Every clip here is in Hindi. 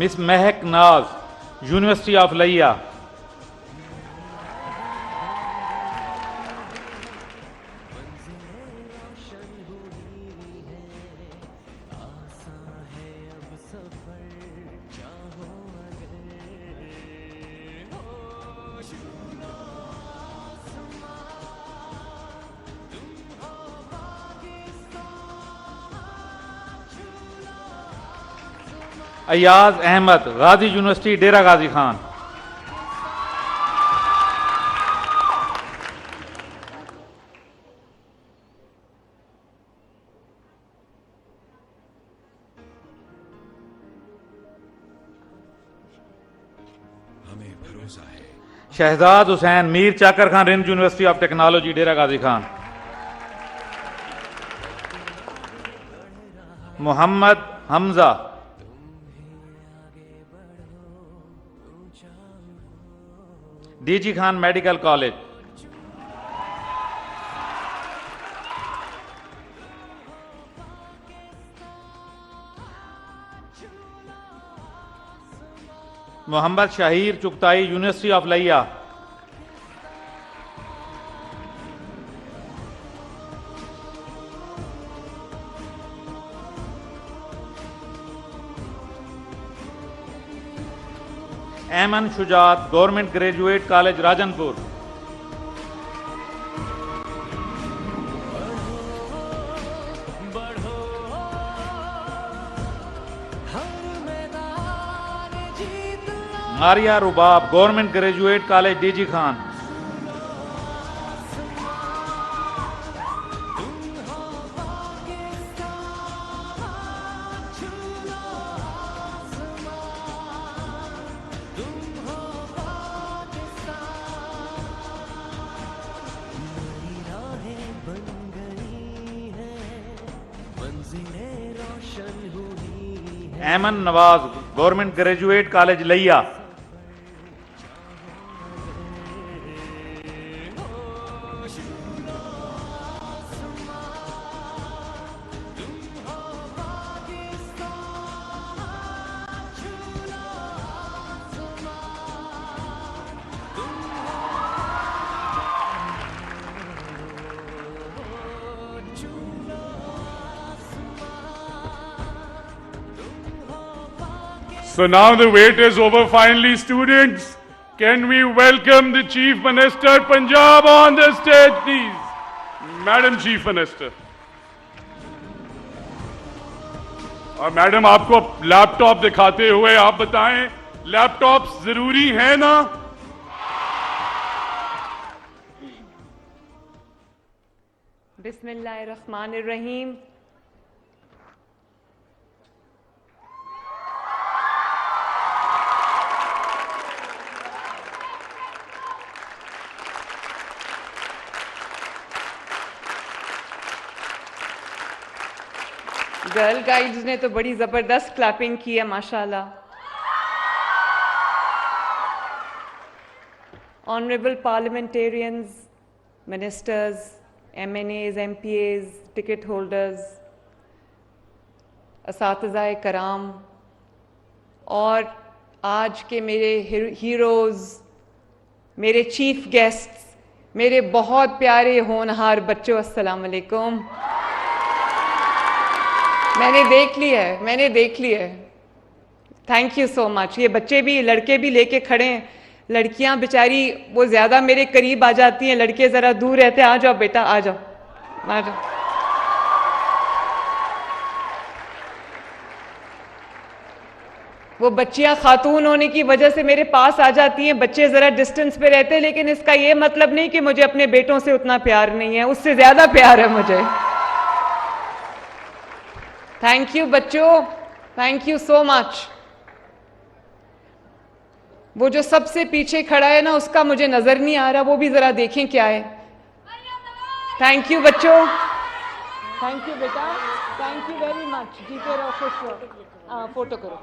मिस महक नाज, university of Layyah. Ayaz Ahmad, Ghazi university Dera Ghazi Khan. हमें भरोसा है। Shahzad Hussain, Mir Chakar Khan, Rind university of technology Dera Ghazi Khan. Mohammad Hamza, DG Khan medical college. Mohammad Shaheer Chughtai, university of Layyah. Aiman Shujaat, government graduate college Rajanpur. Maria Rubab, government graduate college DG Khan. Aiman Nawaz, government graduate college Layyah. So now the wait is over finally, students. Can we welcome the Chief Minister Punjab on the stage, please? Madam Chief Minister. और मैडम आपको लैपटॉप दिखाते हुए आप बताएं, लैपटॉप जरूरी है ना? बिस्मिल्लाहिर्रहमानिर्रहीम। गर्ल गाइड्स ने तो बड़ी जबरदस्त क्लैपिंग की है माशाल्लाह। Honourable parliamentarians, ministers, MNAs, MPAs, ticket holders, असातिज़ाए कराम और आज के मेरे हीरोज़, मेरे चीफ गेस्ट्स, मेरे बहुत प्यारे होनहार बच्चों, अस्सलाम वालेकुम। मैंने देख ली है। Thank you so much. ये बच्चे भी, लड़के भी लेके खड़े हैं। लड़कियां बेचारी वो ज़्यादा मेरे करीब आ जाती हैं, लड़के ज़रा दूर रहते हैं। आ जाओ बेटा, आ जाओ, आ जाओ। वो बच्चियां खातून होने की वजह से मेरे पास आ जाती हैं, बच्चे ज़रा डिस्टेंस पे रहते हैं, लेकिन इसका ये मतलब नहीं कि मुझे अपने बेटों से उतना प्यार नहीं है, उससे ज़्यादा प्यार है मुझे। थैंक यू बच्चों, थैंक यू सो मच। वो जो सबसे पीछे खड़ा है ना, उसका मुझे नजर नहीं आ रहा, वो भी जरा देखें क्या है। थैंक यू बच्चों, थैंक यू बेटा, थैंक यू वेरी मच। जीते रहो, खुश रहो। फोटो करो।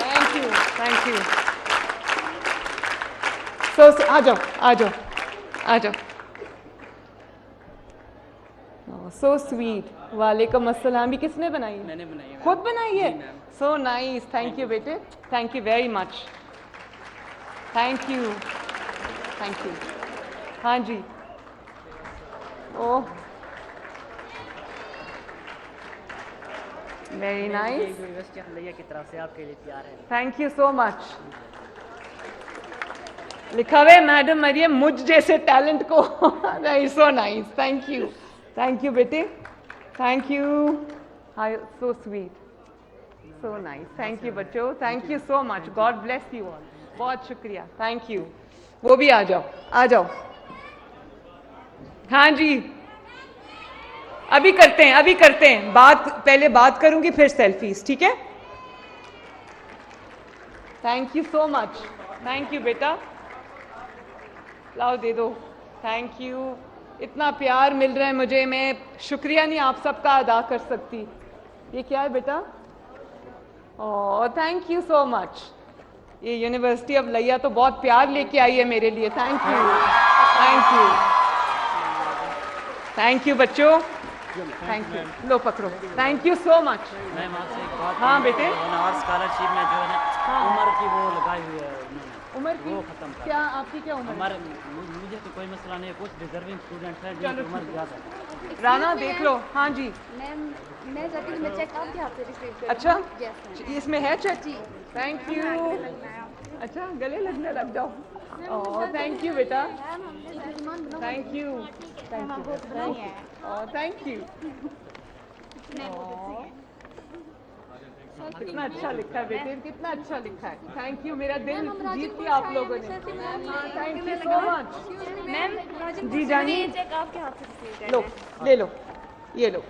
Thank you, thank you. आ जाओ, आ जाओ, आ जाओ। So sweet. वालेकुम अस्सलाम। भी किसने बनाई है? मैंने बनाई है। खुद बनाई है? जी, ma'am. So nice, thank you बेटे, thank you very much, thank you, thank you. हाँ जी, oh very nice, university of Layyah की तरफ से आपके लिए तैयार है। Thank you so much. लिखा हुआ है मैडम मरियम मुझ जैसे टैलेंट को। सो नाइस, थैंक यू बेटे, थैंक यू, हाय so sweet, so nice, thank you बच्चों, thank you so much, God bless you all, बहुत शुक्रिया, थैंक यू। वो भी आ जाओ, आ जाओ। हाँ जी, अभी करते हैं, अभी करते हैं बात, पहले बात करूंगी फिर सेल्फीज, ठीक है? Thank you so much, thank you बेटा, लाओ दे दो, थैंक यू। इतना प्यार मिल रहा है मुझे, मैं शुक्रिया नहीं आप सबका अदा कर सकती। ये क्या है बेटा? ओह थैंक यू सो मच। ये यूनिवर्सिटी ऑफ लैया तो बहुत प्यार लेके आई है मेरे लिए, thank you, thank you, thank you बच्चों, थैंक यू। लो पकड़ो, thank you so much. Ma'am आपसे एक बात, हाँ बेटे, और स्कॉलरशिप में जो है ना हाँ। उम्र की वो लगाई हुई है उन्होंने, उम्र की वो खत्म कर। क्या, आपकी क्या उम्र है? हमारे मुझे तो कोई मसला नहीं है, कुछ डिजर्विंग स्टूडेंट्स हैं जिनकी चलो उम्र ठीक ज़्यादा है। राना देख लो, हाँ जी, मैम मैं चाहती हूँ मैं चेक आपके हाथ से रिसीव करूँ। अच्छा यस मैम। इसमें है चेक, जी। Thank you. अच्छा गले लगने लग जाओ, ओह थैंक यू बेटा, thank you, thank you, oh thank you. कितना अच्छा लिखा है बेटे, कितना अच्छा लिखा है, थैंक यू, मेरा दिल जीत लिया आप लोगों ने, thank you so much. Ma'am ji जानिए, ये चेक आपके हाथ से रिसीव करना लो है। ले लो, ये लो,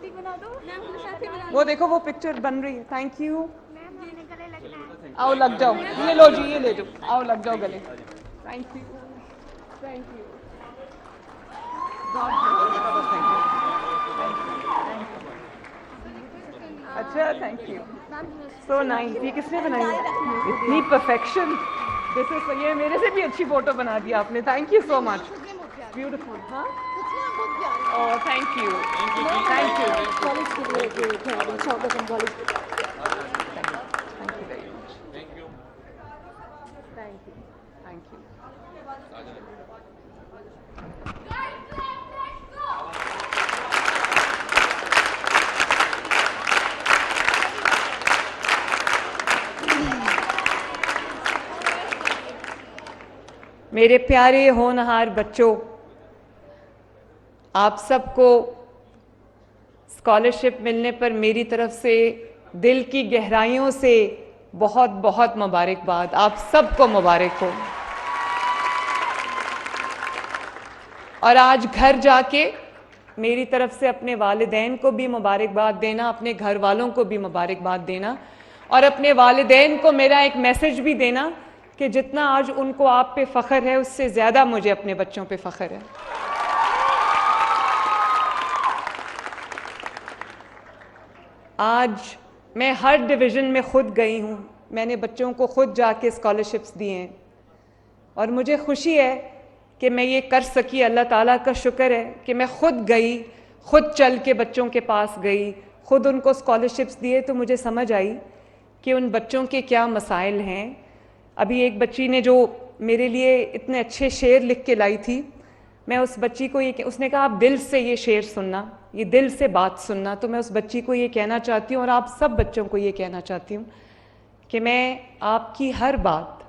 ठीक बना दो मैम, मुझे साथ ही बना वो देखो वो पिक्चर बन रही है, थैंक यू। मैम मुझे गले लगना है। आओ लग जाओ, ये लो जी, ये ले जाओ, आओ लग जाओ गले, थैंक यू, थैंक यू, अच्छा थैंक यू, सो नाइस। ये किसने बनाई है? इतनी परफेक्शन, दिस इज, ये मेरे से भी अच्छी फोटो बना दी आपने, thank you so much, beautiful. हाँ oh thank you, thank you, college के लिए चौकन college thank you very much, thank you, thank you. मेरे प्यारे होनहार बच्चों, आप सबको स्कॉलरशिप मिलने पर मेरी तरफ से दिल की गहराइयों से बहुत बहुत मुबारकबाद, आप सबको मुबारक हो। और आज घर जाके मेरी तरफ से अपने वालिदैन को भी मुबारकबाद देना, अपने घर वालों को भी मुबारकबाद देना, और अपने वालिदैन को मेरा एक मैसेज भी देना कि जितना आज उनको आप पे फ़ख्र है, उससे ज़्यादा मुझे अपने बच्चों पे फ़ख्र है। आज मैं हर डिवीज़न में ख़ुद गई हूँ, मैंने बच्चों को ख़ुद जाके स्कॉलरशिप्स दिए हैं, और मुझे खुशी है कि मैं ये कर सकी, अल्लाह ताला का शुक्र है कि मैं ख़ुद गई, ख़ुद चल के बच्चों के पास गई, ख़ुद उनको स्कॉलरशिप्स दिए, तो मुझे समझ आई कि उन बच्चों के क्या मसाइल हैं। अभी एक बच्ची ने जो मेरे लिए इतने अच्छे शेर लिख के लाई थी, मैं उस बच्ची को ये, उसने कहा आप दिल से ये शेर सुनना, ये दिल से बात सुनना, तो मैं उस बच्ची को ये कहना चाहती हूँ और आप सब बच्चों को ये कहना चाहती हूँ कि मैं आपकी हर बात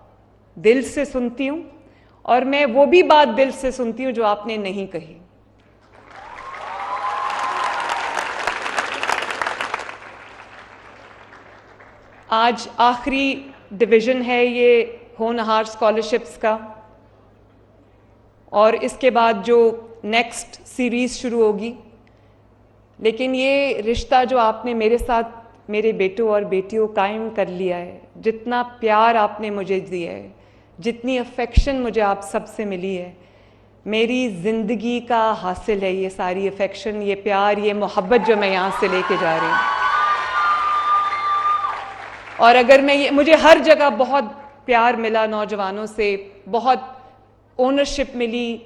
दिल से सुनती हूँ, और मैं वो भी बात दिल से सुनती हूँ जो आपने नहीं कही। आज आखिरी डिवीज़न है ये होनहार स्कॉलरशिप्स का, और इसके बाद जो नेक्स्ट सीरीज़ शुरू होगी, लेकिन ये रिश्ता जो आपने मेरे साथ मेरे बेटों और बेटियों कायम कर लिया है, जितना प्यार आपने मुझे दिया है, जितनी अफेक्शन मुझे आप सबसे मिली है, मेरी ज़िंदगी का हासिल है ये सारी अफेक्शन, ये प्यार, ये मोहब्बत जो मैं यहाँ से लेके जा रही हूँ। और अगर मैं ये, मुझे हर जगह बहुत प्यार मिला नौजवानों से, बहुत ओनरशिप मिली,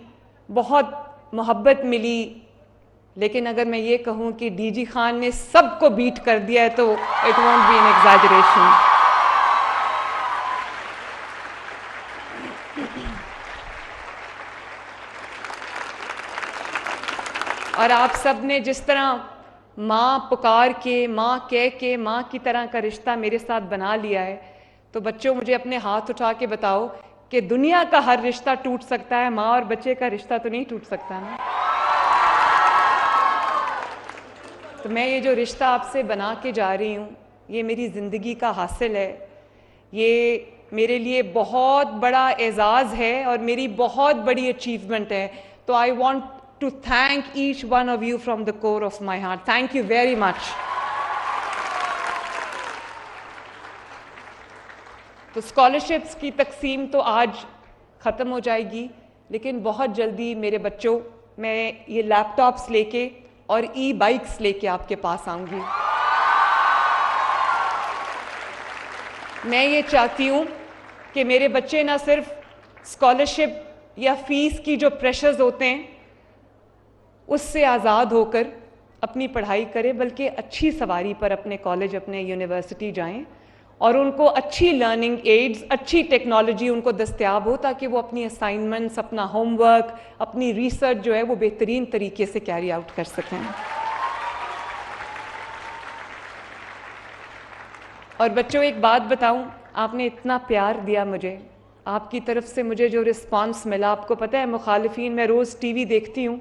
बहुत मोहब्बत मिली, लेकिन अगर मैं ये कहूँ कि डीजी खान ने सबको बीट कर दिया है तो it won't be an exaggeration. और आप सब ने जिस तरह माँ पुकार के, माँ कह के, माँ की तरह का रिश्ता मेरे साथ बना लिया है, तो बच्चों मुझे अपने हाथ उठा के बताओ कि दुनिया का हर रिश्ता टूट सकता है, माँ और बच्चे का रिश्ता तो नहीं टूट सकता ना। तो मैं ये जो रिश्ता आपसे बना के जा रही हूँ, ये मेरी ज़िंदगी का हासिल है, ये मेरे लिए बहुत बड़ा एजाज़ है और मेरी बहुत बड़ी अचीवमेंट है। तो I want to thank each one of you from the core of my heart. Thank you very much. तो स्कॉलरशिप्स की तकसीम तो आज ख़त्म हो जाएगी, लेकिन बहुत जल्दी मेरे बच्चों मैं ये लैपटॉप्स लेके और ई बाइक्स लेके आपके पास आऊँगी। मैं ये चाहती हूँ कि मेरे बच्चे ना सिर्फ स्कॉलरशिप या फीस की जो प्रेशर्स होते हैं उससे आज़ाद होकर अपनी पढ़ाई करें, बल्कि अच्छी सवारी पर अपने कॉलेज, अपने यूनिवर्सिटी जाएं और उनको अच्छी लर्निंग एड्स, अच्छी टेक्नोलॉजी उनको दस्तयाब हो, ताकि वो अपनी असाइनमेंट्स, अपना होमवर्क, अपनी रिसर्च जो है वो बेहतरीन तरीके से कैरी आउट कर सकें। और बच्चों एक बात बताऊं, आपने इतना प्यार दिया मुझे, आपकी तरफ से मुझे जो रिस्पांस मिला, आपको पता है मुखालिफिन, मैं रोज़ टीवी देखती हूँ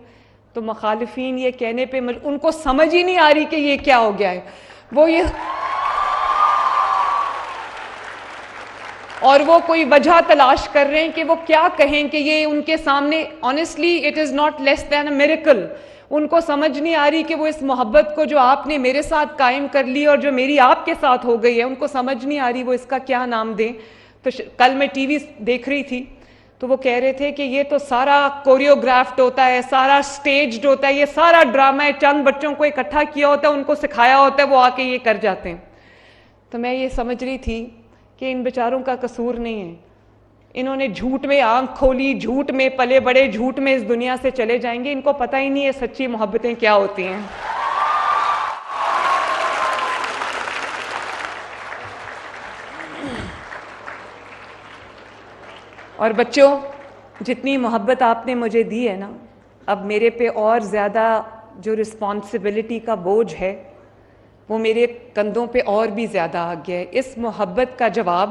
तो मुखालिफिन ये कहने पे उनको समझ ही नहीं आ रही कि ये क्या हो गया है, वो ये और वो कोई वजह तलाश कर रहे हैं कि वो क्या कहें कि ये उनके सामने, honestly it is not less than a miracle. उनको समझ नहीं आ रही कि वो इस मोहब्बत को जो आपने मेरे साथ कायम कर ली और जो मेरी आपके साथ हो गई है, उनको समझ नहीं आ रही वो इसका क्या नाम दें। तो कल मैं टीवी देख रही थी तो वो कह रहे थे कि ये तो सारा कोरियोग्राफ्ड होता है, सारा स्टेज्ड होता है, ये सारा ड्रामा है, चंद बच्चों को इकट्ठा किया होता है, उनको सिखाया होता है, वो आके ये कर जाते हैं। तो मैं ये समझ रही थी कि इन बेचारों का कसूर नहीं है, इन्होंने झूठ में आंख खोली, झूठ में पले बड़े, झूठ में इस दुनिया से चले जाएंगे, इनको पता ही नहीं है सच्ची मोहब्बतें क्या होती हैं। और बच्चों जितनी मोहब्बत आपने मुझे दी है ना, अब मेरे पे और ज़्यादा जो रिस्पॉन्सिबिलिटी का बोझ है वो मेरे कंधों पे और भी ज़्यादा आ गया है। इस मोहब्बत का जवाब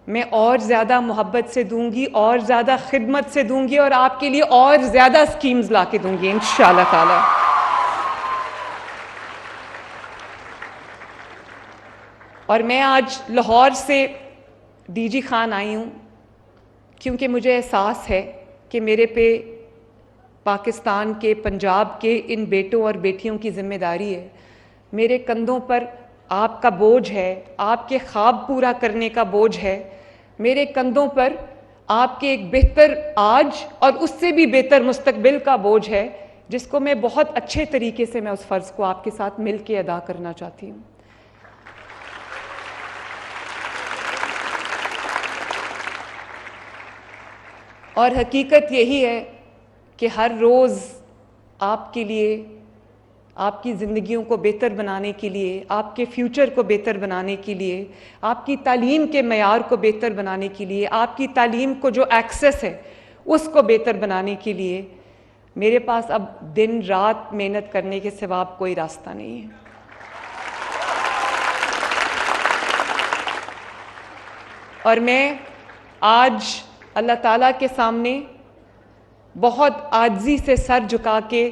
मैं और ज़्यादा मोहब्बत से दूंगी, और ज़्यादा खिदमत से दूंगी, और आपके लिए और ज़्यादा स्कीम्स ला के दूंगी इंशाअल्लाह ताला। और मैं आज लाहौर से डीजी खान आई हूँ क्योंकि मुझे एहसास है कि मेरे पे पाकिस्तान के, पंजाब के इन बेटों और बेटियों की जिम्मेदारी है। मेरे कंधों पर आपका बोझ है, आपके ख्वाब पूरा करने का बोझ है, मेरे कंधों पर आपके एक बेहतर आज और उससे भी बेहतर मुस्तकबिल का बोझ है, जिसको मैं बहुत अच्छे तरीके से मैं उस फ़र्ज़ को आपके साथ मिल के अदा करना चाहती हूँ। और हकीकत यही है कि हर रोज़ आपके लिए, आपकी ज़िंदगियों को बेहतर बनाने के लिए, आपके फ्यूचर को बेहतर बनाने के लिए, आपकी तालीम के मयार को बेहतर बनाने के लिए, आपकी तालीम को जो एक्सेस है उसको बेहतर बनाने के लिए मेरे पास अब दिन रात मेहनत करने के सिवा कोई रास्ता नहीं है। और मैं आज अल्लाह ताला के सामने बहुत आजिज़ी से सर झुका के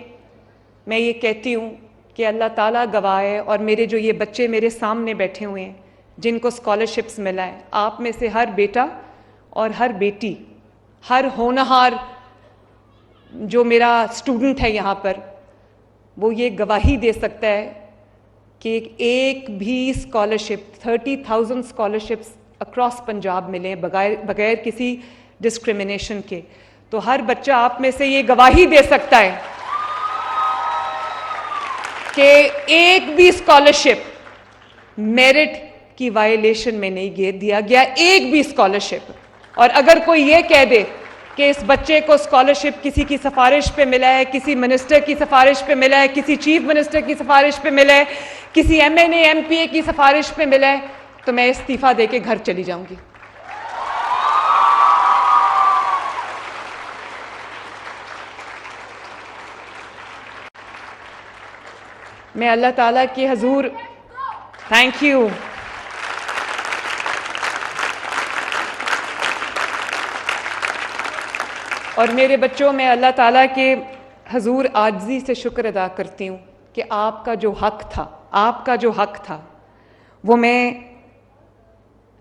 मैं ये कहती हूँ कि अल्लाह ताला गवाह है, और मेरे जो ये बच्चे मेरे सामने बैठे हुए हैं जिनको स्कॉलरशिप्स मिला है, आप में से हर बेटा और हर बेटी, हर होनहार जो मेरा स्टूडेंट है यहाँ पर, वो ये गवाही दे सकता है कि एक भी स्कॉलरशिप, 30,000 स्कॉलरशिप्स अक्रॉस पंजाब मिले बगैर किसी डिस्क्रिमिनेशन के। तो हर बच्चा आप में से ये गवाही दे सकता है कि एक भी स्कॉलरशिप मेरिट की वायलेशन में नहीं घेर दिया गया, एक भी स्कॉलरशिप। और अगर कोई ये कह दे कि इस बच्चे को स्कॉलरशिप किसी की सिफारिश पे मिला है, किसी मिनिस्टर की सिफारिश पे मिला है, किसी चीफ मिनिस्टर की सिफारिश पे मिला है, किसी MNA MPA की सिफारिश पे मिला है, तो मैं इस्तीफा देके घर चली जाऊंगी। मैं अल्लाह ताला के हजूर, थैंक यू, और मेरे बच्चों, मैं अल्लाह ताला के हजूर आजिज़ी से शुक्र अदा करती हूँ कि आपका जो हक था वो मैं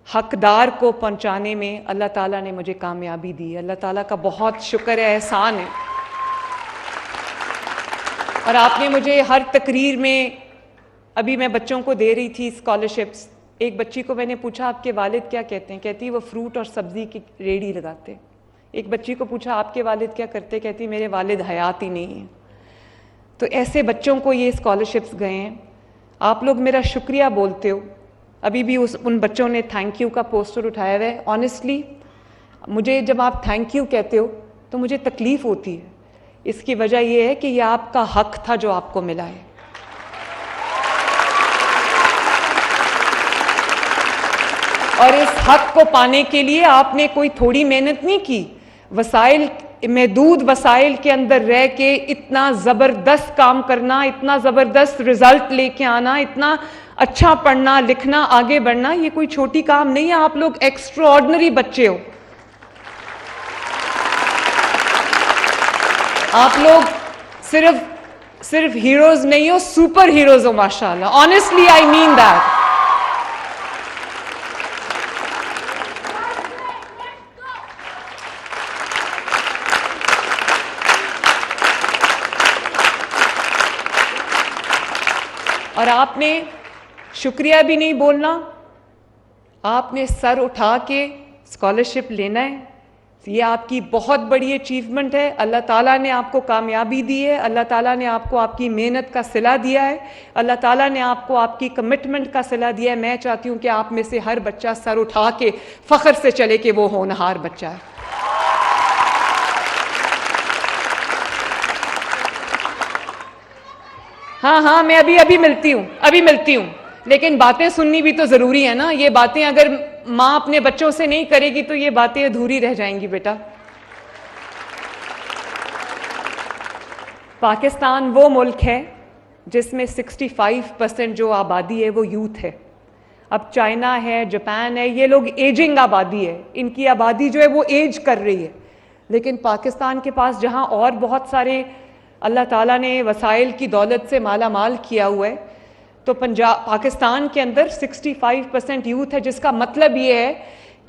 हकदार को पहुँचाने में अल्लाह ताला ने मुझे कामयाबी दी। अल्लाह ताला का बहुत शुक्र है, एहसान है। और आपने मुझे हर तकरीर में, अभी मैं बच्चों को दे रही थी स्कॉलरशिप्स, एक बच्ची को मैंने पूछा आपके वालिद क्या कहते हैं, कहती वो फ्रूट और सब्ज़ी की रेडी लगाते। एक बच्ची को पूछा आपके वालिद क्या करते, कहती मेरे वालिद हयात ही नहीं है। तो ऐसे बच्चों को ये स्कॉलरशिप्स गए हैं। आप लोग मेरा शुक्रिया बोलते हो। अभी भी उन बच्चों ने थैंक यू का पोस्टर उठाया हुआ है। ऑनेस्टली मुझे जब आप थैंक यू कहते हो तो मुझे तकलीफ़ होती है। इसकी वजह ये है कि ये आपका हक था जो आपको मिला है। और इस हक को पाने के लिए आपने कोई थोड़ी मेहनत नहीं की। वसाइल, महदूद वसाइल के अंदर रह के इतना ज़बरदस्त काम करना, इतना ज़बरदस्त रिजल्ट लेके आना, इतना अच्छा पढ़ना लिखना, आगे बढ़ना, ये कोई छोटी काम नहीं है। आप लोग एक्स्ट्राऑर्डिनरी बच्चे हो। आप लोग सिर्फ हीरोज नहीं हो, सुपर हीरोज हो माशाल्लाह। Honestly I mean that. और आपने शुक्रिया भी नहीं बोलना, आपने सर उठा के स्कॉलरशिप लेना है। ये आपकी बहुत बड़ी अचीवमेंट है। अल्लाह ताला ने आपको कामयाबी दी है। अल्लाह ताला ने आपको आपकी मेहनत का सिला दिया है। अल्लाह ताला ने आपको आपकी कमिटमेंट का सिला दिया है। मैं चाहती हूँ कि आप में से हर बच्चा सर उठा के फ़ख्र से चले कि वो होनहार बच्चा है। हाँ, मैं अभी मिलती हूँ, लेकिन बातें सुननी भी तो ज़रूरी है ना। ये बातें अगर माँ अपने बच्चों से नहीं करेगी तो ये बातें अधूरी रह जाएंगी बेटा। पाकिस्तान वो मुल्क है जिसमें 65% जो आबादी है वो यूथ है। अब चाइना है, जापान है, ये लोग एजिंग आबादी है, इनकी आबादी जो है वो एज कर रही है। लेकिन पाकिस्तान के पास जहाँ और बहुत सारे अल्लाह ताला ने वसाइल की दौलत से माला माल किया हुआ है, तो पाकिस्तान के अंदर 65% यूथ है, जिसका मतलब ये है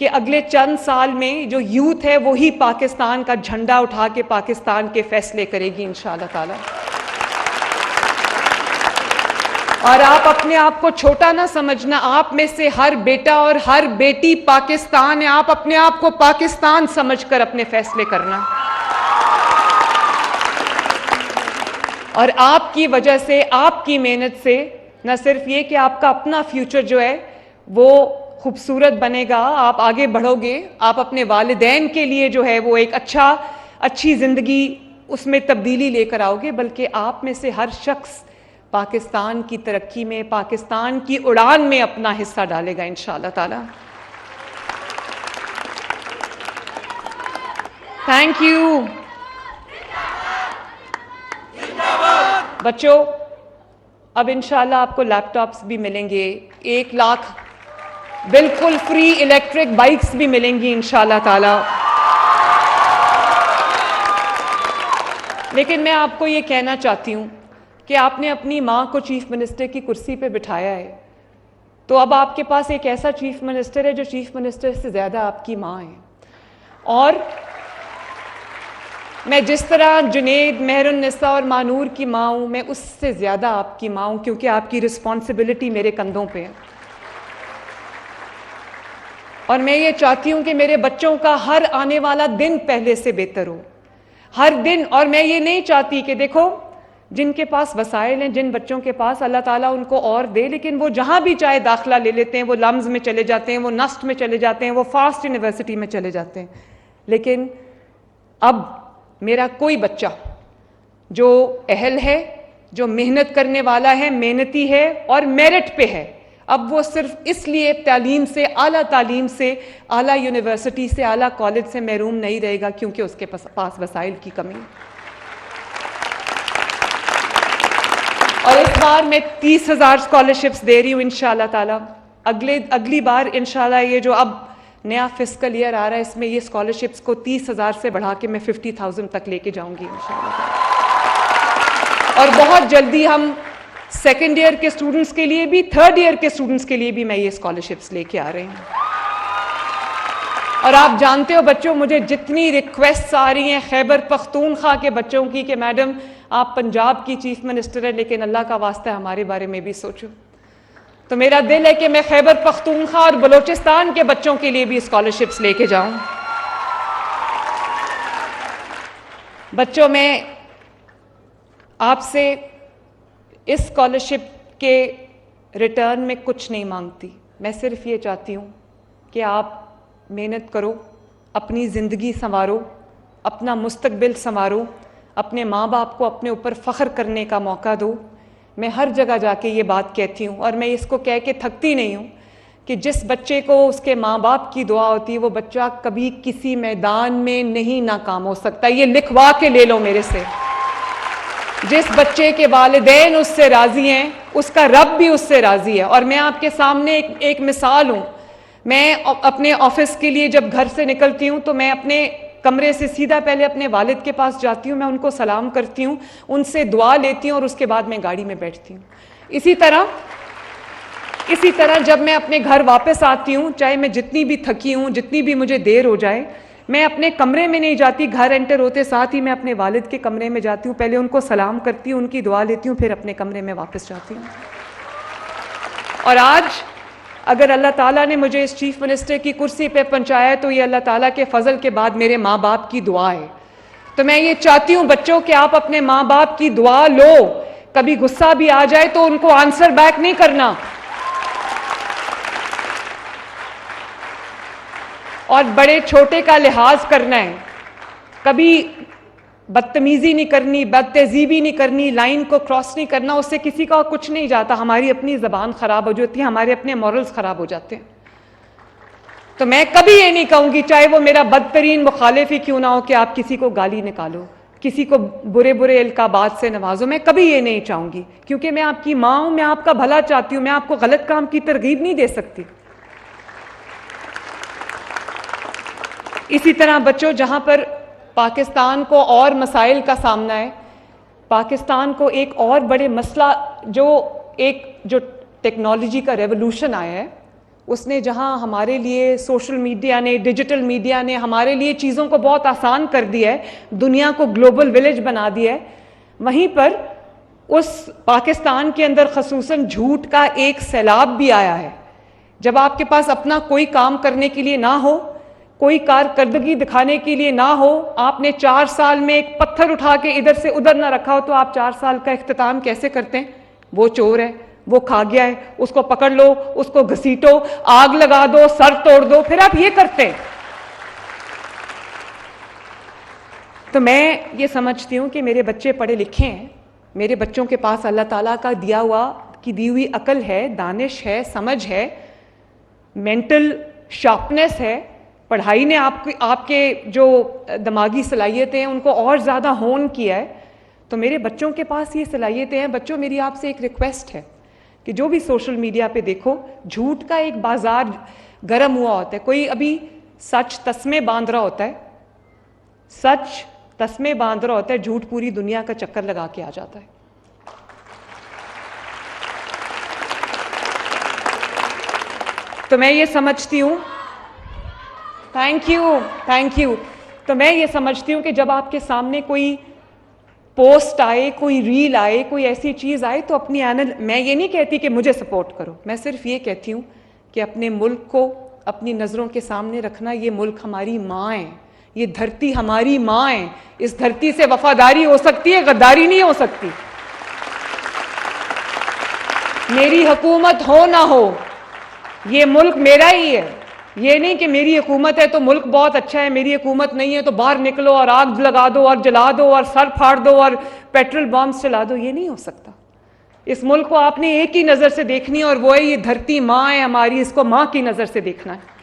कि अगले चंद साल में जो यूथ है वही पाकिस्तान का झंडा उठा के पाकिस्तान के फैसले करेगी इंशाअल्लाह ताला। और आप अपने आप को छोटा ना समझना। आप में से हर बेटा और हर बेटी पाकिस्तान है। आप अपने आप को पाकिस्तान समझकर अपने फैसले करना। और आपकी वजह से, आपकी मेहनत से न सिर्फ ये कि आपका अपना फ्यूचर जो है वो खूबसूरत बनेगा, आप आगे बढ़ोगे, आप अपने वालिदैन के लिए जो है वो एक अच्छी ज़िंदगी उसमें तब्दीली लेकर आओगे, बल्कि आप में से हर शख्स पाकिस्तान की तरक्की में, पाकिस्तान की उड़ान में अपना हिस्सा डालेगा इंशाअल्लाह ताला। थैंक यू बच्चों। अब इंशाल्लाह आपको लैपटॉप्स भी मिलेंगे, 1 लाख बिल्कुल फ्री इलेक्ट्रिक बाइक्स भी मिलेंगी इंशाल्लाह ताला। लेकिन मैं आपको ये कहना चाहती हूँ कि आपने अपनी माँ को चीफ मिनिस्टर की कुर्सी पे बिठाया है, तो अब आपके पास एक ऐसा चीफ मिनिस्टर है जो चीफ मिनिस्टर से ज़्यादा आपकी माँ है। और मैं जिस तरह जुनेद, मेहरुन्निसा और मानूर की माँ हूँ, मैं उससे ज़्यादा आपकी माँ हूँ, क्योंकि आपकी रिस्पॉन्सिबिलिटी मेरे कंधों पे है। और मैं ये चाहती हूँ कि मेरे बच्चों का हर आने वाला दिन पहले से बेहतर हो, हर दिन। और मैं ये नहीं चाहती कि देखो, जिनके पास वसाइल हैं, जिन बच्चों के पास, अल्लाह ताला उनको और दे, लेकिन वो जहाँ भी चाहे दाखिला ले लेते हैं, वो लम्ज़ में चले जाते हैं, वो नस्ट में चले जाते हैं, वो फास्ट यूनिवर्सिटी में चले जाते हैं। लेकिन अब मेरा कोई बच्चा जो अहल है, जो मेहनत करने वाला है, मेहनती है और मेरिट पे है, अब वो सिर्फ इसलिए तालीम से, आला यूनिवर्सिटी से, आला कॉलेज से महरूम नहीं रहेगा क्योंकि उसके पास वसाइल की कमी है। और इस बार मैं 30,000 स्कॉलरशिप्स दे रही हूँ इंशाल्लाह ताला। अगली बार इंशाल्लाह ये जो अब नया फिस्कल ईयर आ रहा है, इसमें ये स्कॉलरशिप्स को 30,000 से बढ़ा के मैं 50,000 तक लेके जाऊंगी इंशाल्लाह ताला। और बहुत जल्दी हम सेकेंड ईयर के स्टूडेंट्स के लिए भी, थर्ड ईयर के स्टूडेंट्स के लिए भी मैं ये स्कॉलरशिप्स लेके आ रही हूँ। और आप जानते हो बच्चों, मुझे जितनी रिक्वेस्ट आ रही हैं खैबर पख्तूनख्वा के बच्चों की कि मैडम आप पंजाब की चीफ मिनिस्टर है, लेकिन अल्लाह का वास्ता है हमारे बारे में भी सोचो। तो मेरा दिल है कि मैं खैबर पख्तूनख्वा और बलोचिस्तान के बच्चों के लिए भी स्कॉलरशिप्स लेके जाऊं। बच्चों, मैं आपसे इस स्कॉलरशिप के रिटर्न में कुछ नहीं मांगती। मैं सिर्फ ये चाहती हूँ कि आप मेहनत करो, अपनी ज़िंदगी संवारो, अपना मुस्तकबिल संवारो, अपने माँ बाप को अपने ऊपर फ़ख्र करने का मौका दो। मैं हर जगह जाके ये बात कहती हूँ और मैं इसको कह के थकती नहीं हूँ कि जिस बच्चे को उसके माँ बाप की दुआ होती है वो बच्चा कभी किसी मैदान में नहीं नाकाम हो सकता। ये लिखवा के ले लो मेरे से। जिस बच्चे के वालिदैन उससे राज़ी हैं, उसका रब भी उससे राज़ी है। और मैं आपके सामने एक मिसाल हूँ। मैं अपने ऑफिस के लिए जब घर से निकलती हूँ तो मैं अपने कमरे से सीधा पहले अपने वालिद के पास जाती हूँ, मैं उनको सलाम करती हूँ, उनसे दुआ लेती हूँ और उसके बाद मैं गाड़ी में बैठती हूँ। इसी तरह जब मैं अपने घर वापस आती हूँ, चाहे मैं जितनी भी थकी हूँ, जितनी भी मुझे देर हो जाए, मैं अपने कमरे में नहीं जाती, घर एंटर होते साथ ही मैं अपने वालिद के कमरे में जाती हूँ, पहले उनको सलाम करती हूँ, उनकी दुआ लेती हूँ, फिर अपने कमरे में वापस जाती हूँ। और आज अगर अल्लाह ताला ने मुझे इस चीफ मिनिस्टर की कुर्सी पे पहुंचाया है तो ये अल्लाह ताला के फजल के बाद मेरे माँ बाप की दुआ है। तो मैं ये चाहती हूँ बच्चों कि आप अपने माँ बाप की दुआ लो। कभी गुस्सा भी आ जाए तो उनको आंसर बैक नहीं करना और बड़े छोटे का लिहाज करना है। कभी बदतमीजी नहीं करनी, बदतहजीबी नहीं करनी, लाइन को क्रॉस नहीं करना, उससे किसी का कुछ नहीं जाता। हमारी अपनी ज़बान ख़राब हो जाती है, हमारे अपने मॉरल्स ख़राब हो जाते हैं। तो मैं कभी ये नहीं कहूँगी, चाहे वो मेरा बदतरीन मुखालिफ ही क्यों ना हो, कि आप किसी को गाली निकालो, किसी को बुरे बुरे इल्काबात से नवाजो। मैं कभी ये नहीं चाहूँगी, क्योंकि मैं आपकी माँ हूँ, मैं आपका भला चाहती हूँ, मैं आपको गलत काम की तरगीब नहीं दे सकती। इसी तरह बच्चों, जहाँ पर पाकिस्तान को और मसाइल का सामना है, पाकिस्तान को एक और बड़े मसला जो टेक्नोलॉजी का रेवोल्यूशन आया है, उसने जहां हमारे लिए सोशल मीडिया ने, डिजिटल मीडिया ने हमारे लिए चीज़ों को बहुत आसान कर दिया है, दुनिया को ग्लोबल विलेज बना दिया है, वहीं पर उस पाकिस्तान के अंदर खसूसन झूठ का एक सैलाब भी आया है। जब आपके पास अपना कोई काम करने के लिए ना हो, कोई कारकर्दगी दिखाने के लिए ना हो, आपने 4 साल में एक पत्थर उठा के इधर से उधर ना रखा हो, तो आप 4 साल का इख्तिताम कैसे करते हैं? वो चोर है, वो खा गया है, उसको पकड़ लो, उसको घसीटो, आग लगा दो, सर तोड़ दो, फिर आप ये करते हैं। तो मैं ये समझती हूँ कि मेरे बच्चे पढ़े लिखे हैं, मेरे बच्चों के पास अल्लाह ताला का दी हुई अकल है, दानिश है, समझ है, मेंटल शार्पनेस है। पढ़ाई ने आपके जो दिमागी सलाहियतें हैं उनको और ज़्यादा होन किया है। तो मेरे बच्चों के पास ये सलाहियतें हैं। बच्चों, मेरी आपसे एक रिक्वेस्ट है कि जो भी सोशल मीडिया पे देखो, झूठ का एक बाजार गर्म हुआ होता है। कोई अभी सच तस्मे बांध रहा होता है, सच तस्मे बांध रहा होता है, झूठ पूरी दुनिया का चक्कर लगा के आ जाता है। तो मैं ये समझती हूँ, थैंक यू। तो मैं ये समझती हूँ कि जब आपके सामने कोई पोस्ट आए, कोई रील आए, कोई ऐसी चीज़ आए, तो अपनी मैं ये नहीं कहती कि मुझे सपोर्ट करो, मैं सिर्फ ये कहती हूँ कि अपने मुल्क को अपनी नज़रों के सामने रखना। ये मुल्क हमारी माँ है, ये धरती हमारी माँ है। इस धरती से वफादारी हो सकती है, गद्दारी नहीं हो सकती। मेरी हुकूमत हो ना हो, ये मुल्क मेरा ही है, ये नहीं कि मेरी हुकूमत है तो मुल्क बहुत अच्छा है, मेरी हुकूमत नहीं है तो बाहर निकलो और आग लगा दो और जला दो और सर फाड़ दो और पेट्रोल बॉम्ब चला दो। ये नहीं हो सकता। इस मुल्क को आपने एक ही नज़र से देखनी है और वो है ये धरती माँ है हमारी, इसको माँ की नज़र से देखना है।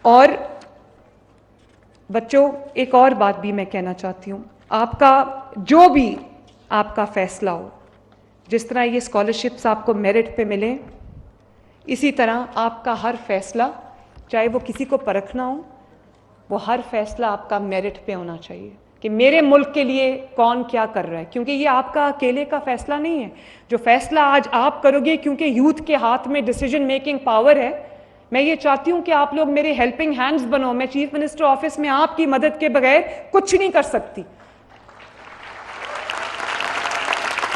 और बच्चों, एक और बात भी मैं कहना चाहती हूँ, आपका जो भी आपका फैसला हो, जिस तरह ये स्कॉलरशिप्स आपको मेरिट पे मिले, इसी तरह आपका हर फैसला, चाहे वो किसी को परखना हो, वो हर फैसला आपका मेरिट पे होना चाहिए कि मेरे मुल्क के लिए कौन क्या कर रहा है। क्योंकि ये आपका अकेले का फैसला नहीं है। जो फैसला आज आप करोगे, क्योंकि यूथ के हाथ में डिसीजन मेकिंग पावर है, मैं ये चाहती हूं कि आप लोग मेरे हेल्पिंग हैंड्स बनो। मैं चीफ मिनिस्टर ऑफिस में आपकी मदद के बगैर कुछ नहीं कर सकती।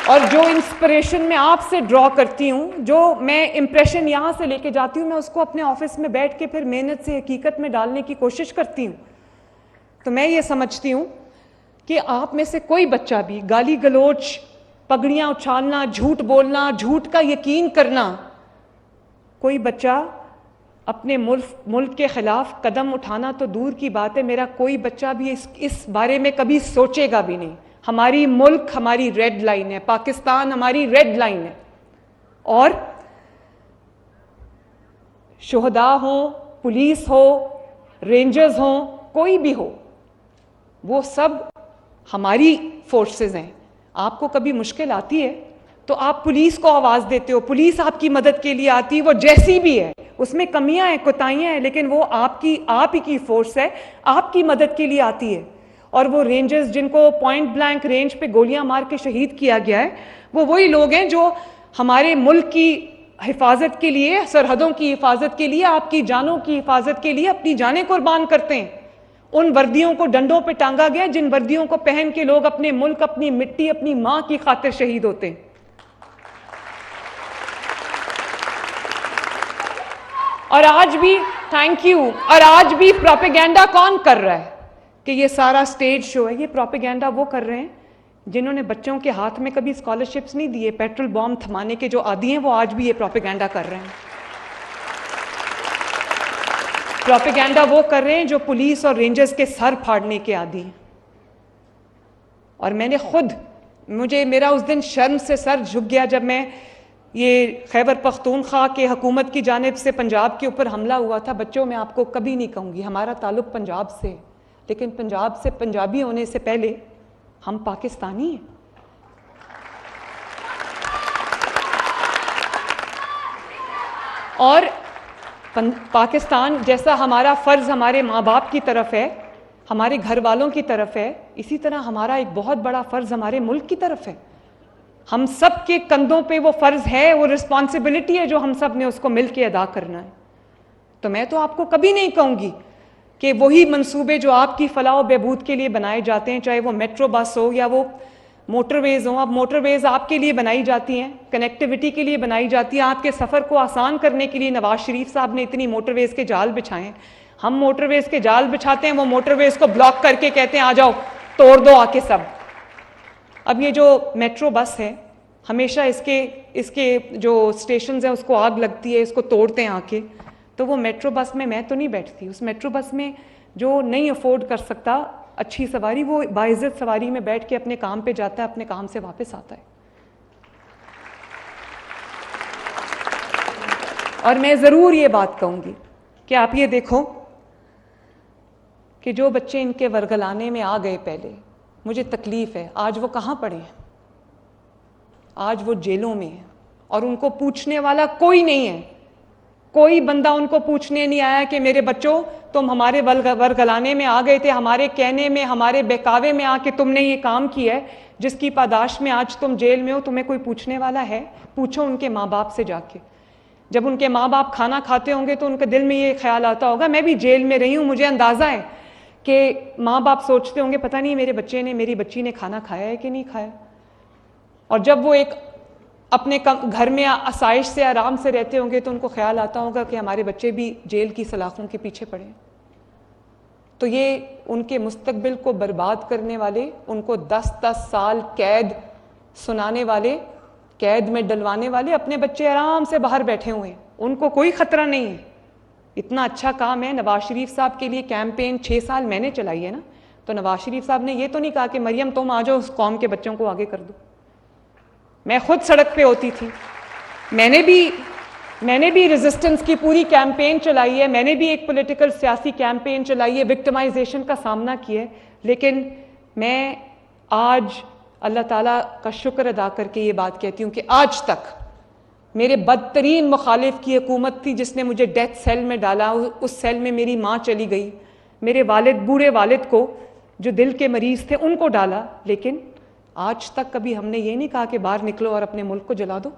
और जो इंस्पिरेशन मैं आपसे ड्रॉ करती हूँ, जो मैं इंप्रेशन यहाँ से लेके जाती हूँ, मैं उसको अपने ऑफिस में बैठ के फिर मेहनत से हकीकत में डालने की कोशिश करती हूँ। तो मैं ये समझती हूँ कि आप में से कोई बच्चा भी गाली गलोच, पगड़ियाँ उछालना, झूठ बोलना, झूठ का यकीन करना, कोई बच्चा अपने मुल्क के खिलाफ कदम उठाना तो दूर की बात है, मेरा कोई बच्चा भी इस बारे में कभी सोचेगा भी नहीं। हमारी मुल्क हमारी रेड लाइन है, पाकिस्तान हमारी रेड लाइन है। और शुहदा हो, पुलिस हो, रेंजर्स हो, कोई भी हो, वो सब हमारी फोर्सेस हैं। आपको कभी मुश्किल आती है तो आप पुलिस को आवाज देते हो, पुलिस आपकी मदद के लिए आती है, वो जैसी भी है, उसमें कमियां हैं, कोताहियां हैं, लेकिन वो आप ही की फोर्स है, आपकी मदद के लिए आती है। और वो रेंजर्स जिनको पॉइंट ब्लैंक रेंज पे गोलियां मार के शहीद किया गया है, वो वही लोग हैं जो हमारे मुल्क की हिफाजत के लिए, सरहदों की हिफाजत के लिए, आपकी जानों की हिफाजत के लिए अपनी जानें कुर्बान करते हैं। उन वर्दियों को डंडों पे टांगा गया जिन वर्दियों को पहन के लोग अपने मुल्क, अपनी मिट्टी, अपनी मां की खातिर शहीद होते हैं। और आज भी थैंक यू, और आज भी प्रोपेगेंडा कौन कर रहा है कि ये सारा स्टेज शो है? ये प्रोपेगेंडा वो कर रहे हैं जिन्होंने बच्चों के हाथ में कभी स्कॉलरशिप्स नहीं दिए, पेट्रोल बॉम्ब थमाने के जो आदी हैं, वो आज भी ये प्रोपेगेंडा कर रहे हैं। प्रोपेगेंडा वो कर रहे हैं जो पुलिस और रेंजर्स के सर फाड़ने के आदी हैं। और मैंने खुद, मेरा उस दिन शर्म से सर झुक गया जब मैं ये खैबर पख्तूनख्वा के हुकूमत की जानिब से पंजाब के ऊपर हमला हुआ था। बच्चों, मैं आपको कभी नहीं कहूँगी हमारा ताल्लुक पंजाब से, लेकिन पंजाब से पंजाबी होने से पहले हम पाकिस्तानी हैं। और पाकिस्तान जैसा हमारा फ़र्ज़ हमारे माँ बाप की तरफ है, हमारे घर वालों की तरफ है, इसी तरह हमारा एक बहुत बड़ा फ़र्ज़ हमारे मुल्क की तरफ है। हम सब के कंधों पे वो फ़र्ज़ है, वो रिस्पॉन्सिबिलिटी है जो हम सब ने उसको मिल के अदा करना है। तो मैं तो आपको कभी नहीं कहूँगी कि वही मंसूबे जो आपकी फ़लाह बहबूद के लिए बनाए जाते हैं, चाहे वो मेट्रो बस हो या वो मोटरवेज़ हो। अब मोटरवेज़ आपके लिए बनाई जाती हैं, कनेक्टिविटी के लिए बनाई जाती है, आपके सफ़र को आसान करने के लिए नवाज शरीफ साहब ने इतनी मोटरवेज़ के जाल बिछाए हैं। हम मोटरवेज़ के जाल बिछाते हैं, वो मोटरवेज़ को ब्लॉक करके कहते हैं आ जाओ तोड़ दो आके सब। अब ये जो मेट्रो बस है, हमेशा इसके जो स्टेशन हैं उसको आग लगती है, इसको तोड़ते हैं आके। तो वो मेट्रो बस में मैं तो नहीं बैठती। उस मेट्रो बस में जो नहीं अफोर्ड कर सकता अच्छी सवारी, वो बाइज्जत सवारी में बैठ के अपने काम पे जाता है, अपने काम से वापस आता है। और मैं ज़रूर ये बात कहूँगी कि आप ये देखो कि जो बच्चे इनके वरगलाने में आ गए पहले, मुझे तकलीफ़ है, आज वो कहाँ पड़े हैं? आज वो जेलों में हैं और उनको पूछने वाला कोई नहीं है। कोई बंदा उनको पूछने नहीं आया कि मेरे बच्चों तुम हमारे वरगलाने में आ गए थे, हमारे कहने में, हमारे बहकावे में आके तुमने ये काम किया है जिसकी पादाश में आज तुम जेल में हो। तुम्हें कोई पूछने वाला है? पूछो उनके माँ बाप से जाके। जब उनके माँ बाप खाना खाते होंगे तो उनके दिल में ये ख्याल आता होगा, मैं भी जेल में रही हूँ, मुझे अंदाज़ा है कि माँ बाप सोचते होंगे पता नहीं मेरे बच्चे ने, मेरी बच्ची ने खाना खाया है कि नहीं खाया। और जब वो एक अपने घर में आसाइश से, आराम से रहते होंगे तो उनको ख्याल आता होगा कि हमारे बच्चे भी जेल की सलाखों के पीछे पड़े। तो ये उनके मुस्तकबिल को बर्बाद करने वाले, उनको 10-10 साल कैद सुनाने वाले कैद में डलवाने वाले अपने बच्चे आराम से बाहर बैठे हुए हैं, उनको कोई खतरा नहीं है। इतना अच्छा काम है। नवाज शरीफ साहब के लिए कैंपेन 6 साल मैंने चलाई है ना, तो नवाज शरीफ साहब ने ये तो नहीं कहा कि मरियम तुम आ जाओ उस कौम के बच्चों को आगे कर दो। मैं खुद सड़क पे होती थी, मैंने भी रेजिस्टेंस की पूरी कैंपेन चलाई है, मैंने भी एक पॉलिटिकल सियासी कैंपेन चलाई है, विक्टिमाइजेशन का सामना किया है। लेकिन मैं आज अल्लाह ताला का शुक्र अदा करके ये बात कहती हूँ कि आज तक मेरे बदतरीन मुखालिफ की हुकूमत थी जिसने मुझे डेथ सेल में डाला, उस सेल में मेरी माँ चली गई, मेरे वालिद, बूढ़े वालिद को जो दिल के मरीज थे उनको डाला, लेकिन आज तक कभी हमने ये नहीं कहा कि बाहर निकलो और अपने मुल्क को जला दो,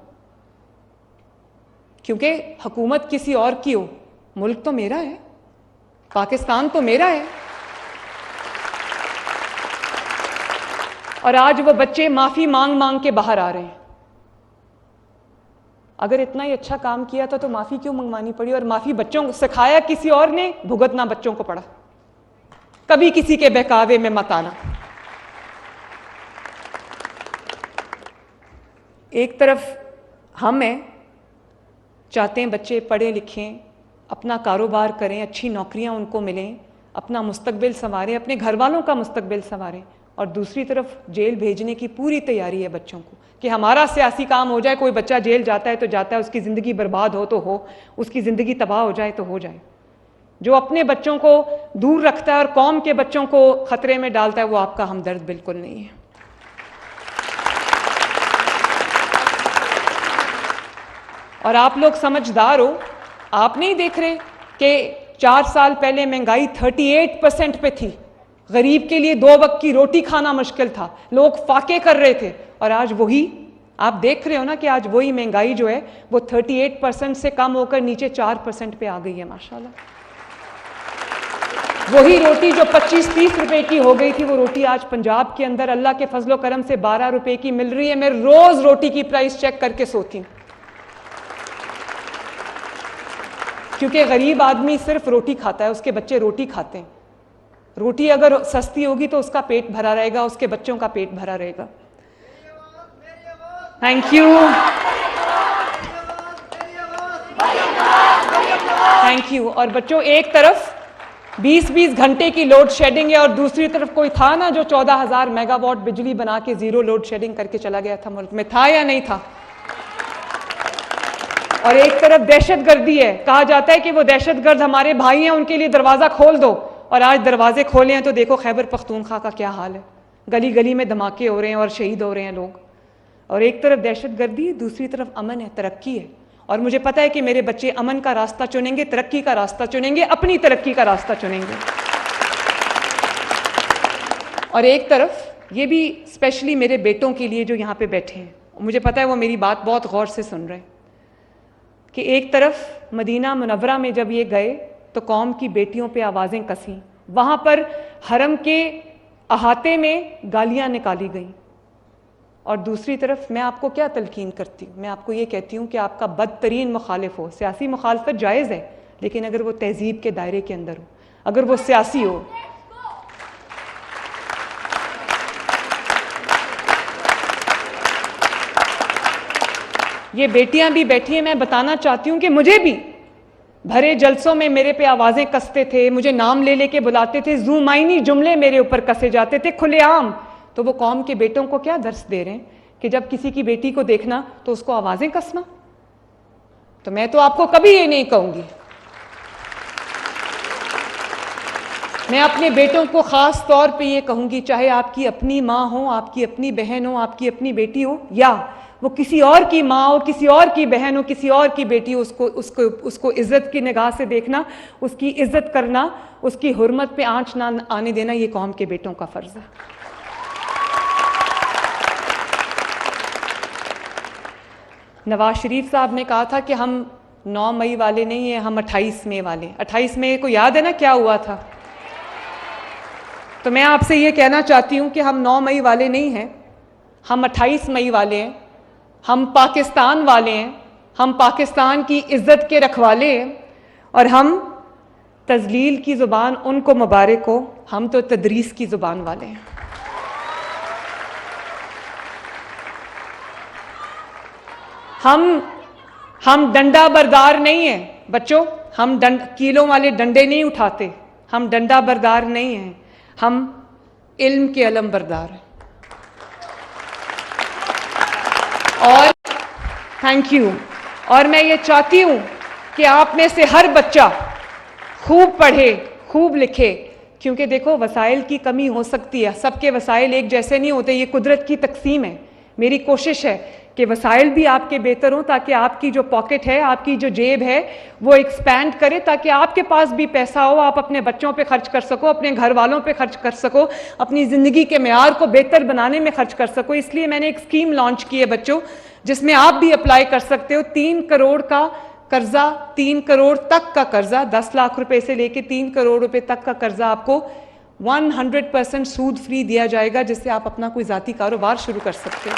क्योंकि हुकूमत किसी और की हो, मुल्क तो मेरा है, पाकिस्तान तो मेरा है। और आज वो बच्चे माफी मांग मांग के बाहर आ रहे हैं। अगर इतना ही अच्छा काम किया था तो माफी क्यों मंगवानी पड़ी? और माफी बच्चों को सिखाया किसी और ने, भुगतना बच्चों को पड़ा। कभी किसी के बहकावे में मत आना। एक तरफ हम हैं, चाहते हैं बच्चे पढ़ें लिखें, अपना कारोबार करें, अच्छी नौकरियां उनको मिलें, अपना मुस्तकबिल संवारें, अपने घर वालों का मुस्तकबिल संवारें, और दूसरी तरफ जेल भेजने की पूरी तैयारी है बच्चों को कि हमारा सियासी काम हो जाए। कोई बच्चा जेल जाता है तो जाता है, उसकी ज़िंदगी बर्बाद हो तो हो, उसकी ज़िंदगी तबाह हो जाए तो हो जाए। जो अपने बच्चों को दूर रखता है और कौम के बच्चों को खतरे में डालता है, वो आपका हमदर्द बिल्कुल नहीं है। और आप लोग समझदार हो, आप नहीं देख रहे कि 4 साल पहले महंगाई 38% पे थी, गरीब के लिए 2 वक्त की रोटी खाना मुश्किल था, लोग फाके कर रहे थे, और आज वही आप देख रहे हो ना कि आज वही महंगाई जो है वो 38% से कम होकर नीचे 4% पे आ गई है माशाल्लाह। वही रोटी जो 25-30 रुपए की हो गई थी, वो रोटी आज पंजाब के अंदर अल्लाह के फजलो करम से 12 रुपए की मिल रही है। मैं रोज रोटी की प्राइस चेक करके सोती हूँ, क्योंकि गरीब आदमी सिर्फ रोटी खाता है, उसके बच्चे रोटी खाते हैं। रोटी अगर सस्ती होगी तो उसका पेट भरा रहेगा, उसके बच्चों का पेट भरा रहेगा। Thank you, thank you. और बच्चों, एक तरफ 20-20 घंटे की लोड शेडिंग है, और दूसरी तरफ कोई था ना जो 14,000 मेगावाट बिजली बना के जीरो लोड शेडिंग करके चला गया था मुल्क में, था या नहीं था? और एक तरफ दहशतगर्दी है, कहा जाता है कि वो दहशतगर्द हमारे भाई हैं, उनके लिए दरवाजा खोल दो, और आज दरवाजे खोले हैं तो देखो खैबर पख्तूनख्वा का क्या हाल है, गली गली में धमाके हो रहे हैं और शहीद हो रहे हैं लोग। और एक तरफ दहशतगर्दी है, दूसरी तरफ अमन है, तरक्की है। और मुझे पता है कि मेरे बच्चे अमन का रास्ता चुनेंगे, तरक्की का रास्ता चुनेंगे, अपनी तरक्की का रास्ता चुनेंगे। और एक तरफ ये भी स्पेशली मेरे बेटों के लिए जो यहाँ पे बैठे हैं, मुझे पता है वो मेरी बात बहुत गौर से सुन रहे हैं, कि एक तरफ मदीना मुनव्वरा में जब ये गए तो कौम की बेटियों पे आवाज़ें कसी, वहाँ पर हरम के अहाते में गालियाँ निकाली गई, और दूसरी तरफ मैं आपको क्या तलकीन करती हूँ? मैं आपको ये कहती हूँ कि आपका बदतरीन मुखालिफ हो, सियासी मुखालफत जायज़ है, लेकिन अगर वो तहजीब के दायरे के अंदर हो, अगर वो सियासी हो। ये बेटियां भी बैठी हैं, मैं बताना चाहती हूँ कि मुझे भी भरे जलसों में मेरे पे आवाज़ें कसते थे, मुझे नाम ले लेके बुलाते थे, ज़ुमाइनी जुमले मेरे ऊपर कसे जाते थे खुलेआम। तो वो कौम के बेटों को क्या दर्स दे रहे हैं कि जब किसी की बेटी को देखना तो उसको आवाज़ें कसना? तो मैं तो आपको कभी ये नहीं कहूँगी। मैं अपने बेटों को ख़ास तौर पे ये कहूँगी, चाहे आपकी अपनी माँ हो, आपकी अपनी बहन हो, आपकी अपनी बेटी हो, या वो किसी और की माँ हो, किसी और की बहन हो, किसी और की बेटी हो, उसको इज्जत की निगाह से देखना, उसकी इज्जत करना, उसकी हुर्मत पे आंच ना आने देना, ये कौम के बेटों का फ़र्ज़ है। नवाज शरीफ साहब ने कहा था कि हम 9 मई वाले नहीं हैं, हम 28 मई वाले। 28 मई को याद है ना क्या हुआ था? तो मैं आपसे ये कहना चाहती हूँ कि हम 9 मई वाले नहीं हैं, हम 28 मई वाले हैं, हम पाकिस्तान वाले हैं, हम पाकिस्तान की इज़्ज़त के रखवाले हैं, और हम तज़लील की ज़ुबान उनको मुबारक हो, हम तो तदरीस की ज़ुबान वाले हैं। हम डंडा बरदार नहीं है बच्चों, हम कीलों वाले डंडे नहीं उठाते, हम डंडा बरदार नहीं हैं, हम इल्म के अलम बरदार हैं। और थैंक यू। और मैं ये चाहती हूं कि आप में से हर बच्चा खूब पढ़े, खूब लिखे, क्योंकि देखो वसाइल की कमी हो सकती है, सबके वसाइल एक जैसे नहीं होते, ये कुदरत की तकसीम है। मेरी कोशिश है कि वसाइल भी आपके बेहतर हों, ताकि आपकी जो पॉकेट है, आपकी जो जेब है, वो एक्सपैंड करे, ताकि आपके पास भी पैसा हो, आप अपने बच्चों पे खर्च कर सको, अपने घर वालों पे खर्च कर सको, अपनी ज़िंदगी के मेयार को बेहतर बनाने में खर्च कर सको। इसलिए मैंने एक स्कीम लॉन्च की है बच्चों, जिसमें आप भी अप्लाई कर सकते हो। 3 करोड़ का कर्जा, 3 करोड़ तक का कर्जा, 10 लाख रुपए से लेके 3 करोड़ रुपए तक का कर्जा आपको 100% सूद फ्री दिया जाएगा, जिससे आप अपना कोई ज़ाती कारोबार शुरू कर सकते हो।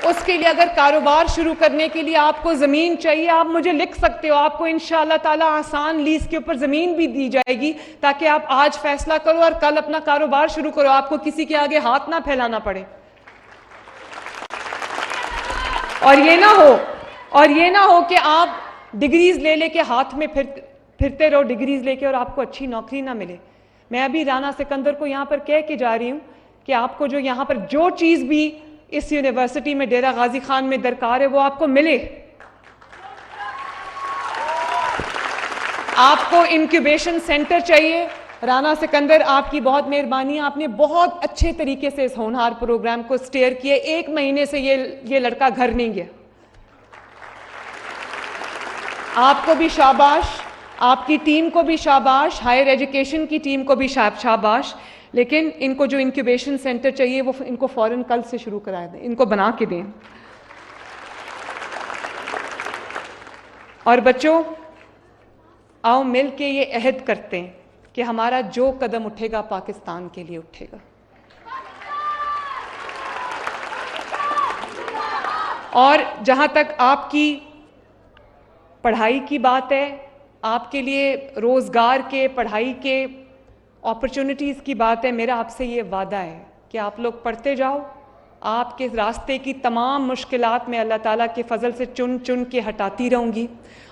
उसके लिए अगर कारोबार शुरू करने के लिए आपको ज़मीन चाहिए, आप मुझे लिख सकते हो, आपको इंशाअल्लाह ताला आसान लीज के ऊपर ज़मीन भी दी जाएगी, ताकि आप आज फैसला करो और कल अपना कारोबार शुरू करो, आपको किसी के आगे हाथ ना फैलाना पड़े। और ये ना हो कि आप डिग्रीज ले लेके हाथ में फिरते रहो, डिग्रीज लेके, और आपको अच्छी नौकरी ना मिले। मैं अभी राना सिकंदर को यहाँ पर कह के जा रही हूँ कि आपको जो यहाँ पर जो चीज़ भी इस यूनिवर्सिटी में डेरा गाजी खान में दरकार है, वो आपको मिले। आपको इंक्यूबेशन सेंटर चाहिए। राना सिकंदर, आपकी बहुत मेहरबानी, आपने बहुत अच्छे तरीके से इस होनहार प्रोग्राम को स्टीयर किया। 1 महीने से ये लड़का घर नहीं गया। आपको भी शाबाश, आपकी टीम को भी शाबाश, हायर एजुकेशन की टीम को भी शाबाश। लेकिन इनको जो इंक्यूबेशन सेंटर चाहिए वो इनको फौरन कल से शुरू करा दें, इनको बना के दें। और बच्चों, आओ मिल के ये अहद करते हैं कि हमारा जो कदम उठेगा पाकिस्तान के लिए उठेगा। और जहां तक आपकी पढ़ाई की बात है, आपके लिए रोजगार के, पढ़ाई के अपॉर्चुनिटीज़ की बात है, मेरा आपसे ये वादा है कि आप लोग पढ़ते जाओ, आपके रास्ते की तमाम मुश्किलात में अल्लाह ताला के फजल से चुन चुन के हटाती रहूँगी।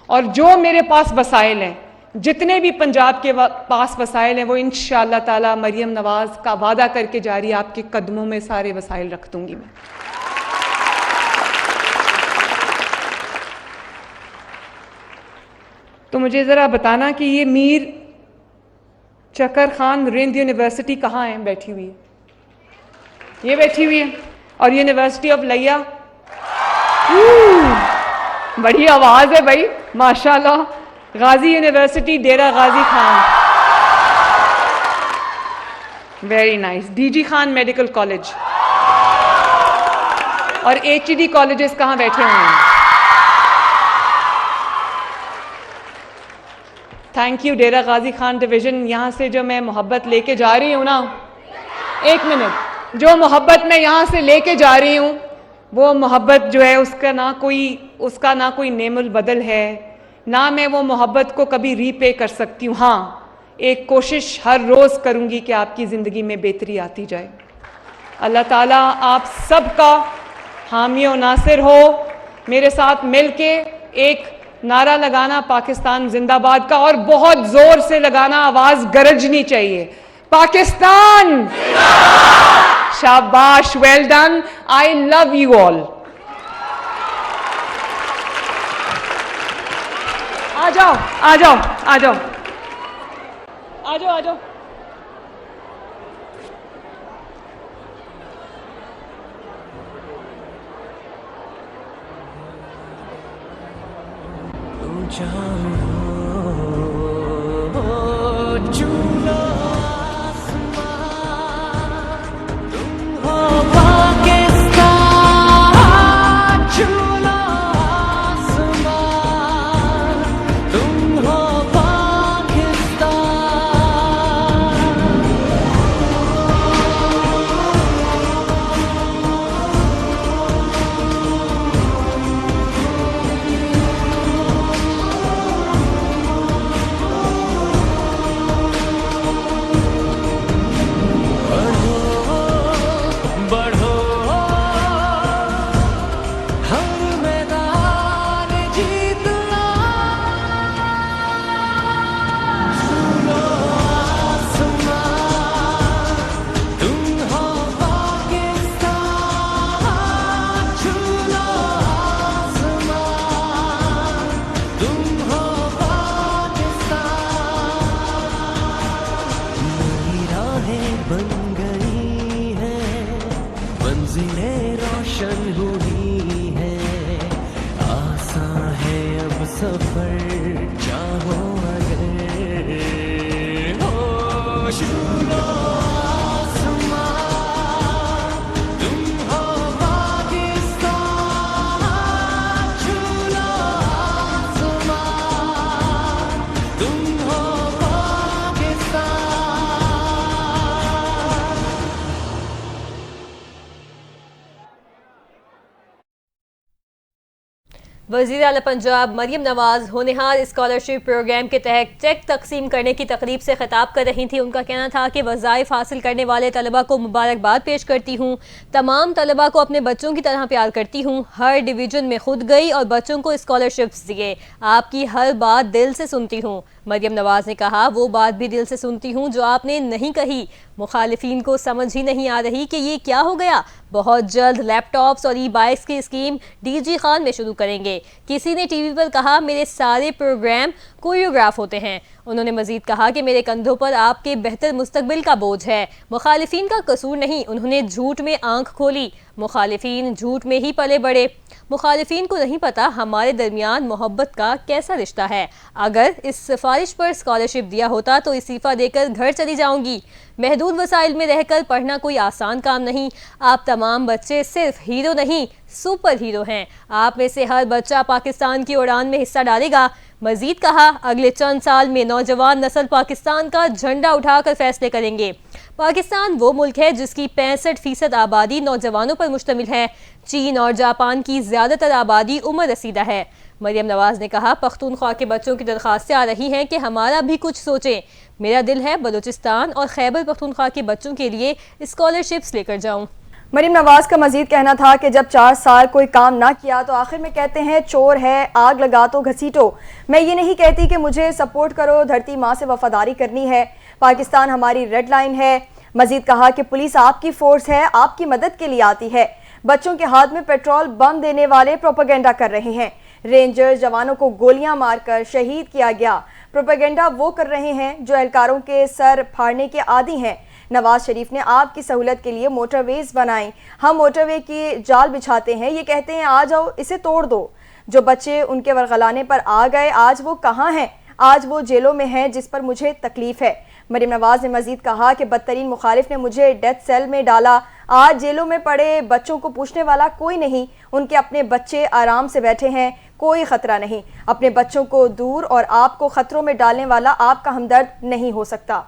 और जो मेरे पास वसाइल हैं, जितने भी पंजाब के पास वसाइल हैं, वो इंशाअल्लाह ताला मरियम नवाज का वादा करके जा रही है, आपके कदमों में सारे वसाइल रख दूंगी मैं। तो मुझे ज़रा बताना कि ये मीर चकर खान रिंद यूनिवर्सिटी कहाँ है बैठी हुई है? ये बैठी हुई है। और यूनिवर्सिटी ऑफ लिया, बड़ी आवाज है भाई, माशाल्लाह। Ghazi university Dera Ghazi Khan, very nice. DG Khan medical college और HED कॉलेजेस कहाँ बैठे हुए हैं? Thank you Dera Ghazi Khan division. यहाँ से जो मैं मोहब्बत लेके जा रही हूँ ना, 1 मिनट, जो मोहब्बत मैं यहाँ से लेके जा रही हूँ, वो मोहब्बत जो है उसका ना कोई नेमुल बदल है, ना मैं वो मोहब्बत को कभी रीपे कर सकती हूँ। हाँ, एक कोशिश हर रोज़ करूँगी कि आपकी ज़िंदगी में बेहतरी आती जाए। अल्लाह ताला आप सबका हामी और नासिर हो। मेरे साथ मिलके एक नारा लगाना पाकिस्तान जिंदाबाद का, और बहुत जोर से लगाना, आवाज गरजनी चाहिए, पाकिस्तान शाबाश, well done, I love you all. आ जाओ आ जाओ आ जाओ आ जाओ आ जाओ। सफर चाहो अगर हो छूलो आसमां तुम हो पाकिस्तान छूलो आसमां तुम हो पाकिस्तान। वज़ीर आला पंजाब मरियम नवाज होनहार स्कॉलरशिप प्रोग्राम के तहत चेक तकसीम करने की तकरीब से खिताब कर रही थी। उनका कहना था कि वज़ाइफ हासिल करने वाले तलबा को मुबारकबाद पेश करती हूँ। तमाम तलबा को अपने बच्चों की तरह प्यार करती हूँ। हर डिवीज़न में खुद गई और बच्चों को स्कॉलरशिप्स दिए। आपकी हर बात दिल से सुनती हूँ। मरियम नवाज ने कहा, वो बात भी दिल से सुनती हूँ जो आपने नहीं कही। मुखालिफिन को समझ ही नहीं आ रही कि ये क्या हो गया। बहुत जल्द लैपटॉप्स और ई-बाइक्स की स्कीम डीजी खान में शुरू करेंगे। किसी ने टीवी पर कहा मेरे सारे प्रोग्राम कोरियोग्राफ होते हैं। उन्होंने मजीद कहा कि मेरे कंधों पर आपके बेहतर मुस्तकबिल का बोझ है। मुखालिफिन का कसूर नहीं, उन्होंने झूठ में आंख खोली। मुखालिफिन झूठ में ही पले बड़े। मुखालिफिन को नहीं पता हमारे दरमियान मोहब्बत का कैसा रिश्ता है। अगर इस सिफारिश पर स्कॉलरशिप दिया होता तो इस्तीफ़ा देकर घर चली जाऊंगी। महदूद वसाइल में रहकर पढ़ना कोई आसान काम नहीं। आप तमाम बच्चे सिर्फ हीरो नहीं, सुपर हीरो हैं। आप में से हर बच्चा पाकिस्तान की उड़ान में हिस्सा डालेगा। मजीद कहा, अगले चंद साल में नौजवान नस्ल पाकिस्तान का झंडा उठाकर फैसले करेंगे। पाकिस्तान वो मुल्क है जिसकी 65% आबादी नौजवानों पर मुश्तमिल है। चीन और जापान की ज़्यादातर आबादी उम्र रसीदा है। मरियम नवाज ने कहा, पख्तूनख्वा के बच्चों की दरख्वास्तें आ रही हैं कि हमारा भी कुछ सोचें। मेरा दिल है बलूचिस्तान और खैबर पख्तूनख्वा के बच्चों के लिए स्कॉलरशिप्स लेकर जाऊँ। मरियम नवाज का मजीद कहना था कि जब 4 साल कोई काम ना किया तो आखिर में कहते हैं चोर है, आग लगा तो घसीटो। मैं ये नहीं कहती कि मुझे सपोर्ट करो, धरती माँ से वफादारी करनी है। पाकिस्तान हमारी रेड लाइन है। मजीद कहा कि पुलिस आपकी फोर्स है, आपकी मदद के लिए आती है। बच्चों के हाथ में पेट्रोल बम देने वाले प्रोपेगेंडा कर रहे हैं। रेंजर्स जवानों को गोलियां मारकर शहीद किया गया। प्रोपेगेंडा वो कर रहे हैं जो एहलकारों के सर फाड़ने के आदी हैं। नवाज शरीफ ने आपकी सहूलत के लिए मोटरवेज बनाई। हम मोटरवे की जाल बिछाते हैं, ये कहते हैं आ जाओ इसे तोड़ दो। जो बच्चे उनके वरगलाने पर आ गए आज वो कहाँ हैं? आज वो जेलों में हैं, जिस पर मुझे तकलीफ है। मरियम नवाज ने मजीद कहा कि बदतरीन मुखालिफ ने मुझे डेथ सेल में डाला। आज जेलों में पड़े बच्चों को पूछने वाला कोई नहीं। उनके अपने बच्चे आराम से बैठे हैं, कोई खतरा नहीं। अपने बच्चों को दूर और आपको खतरों में डालने वाला आपका हमदर्द नहीं हो सकता।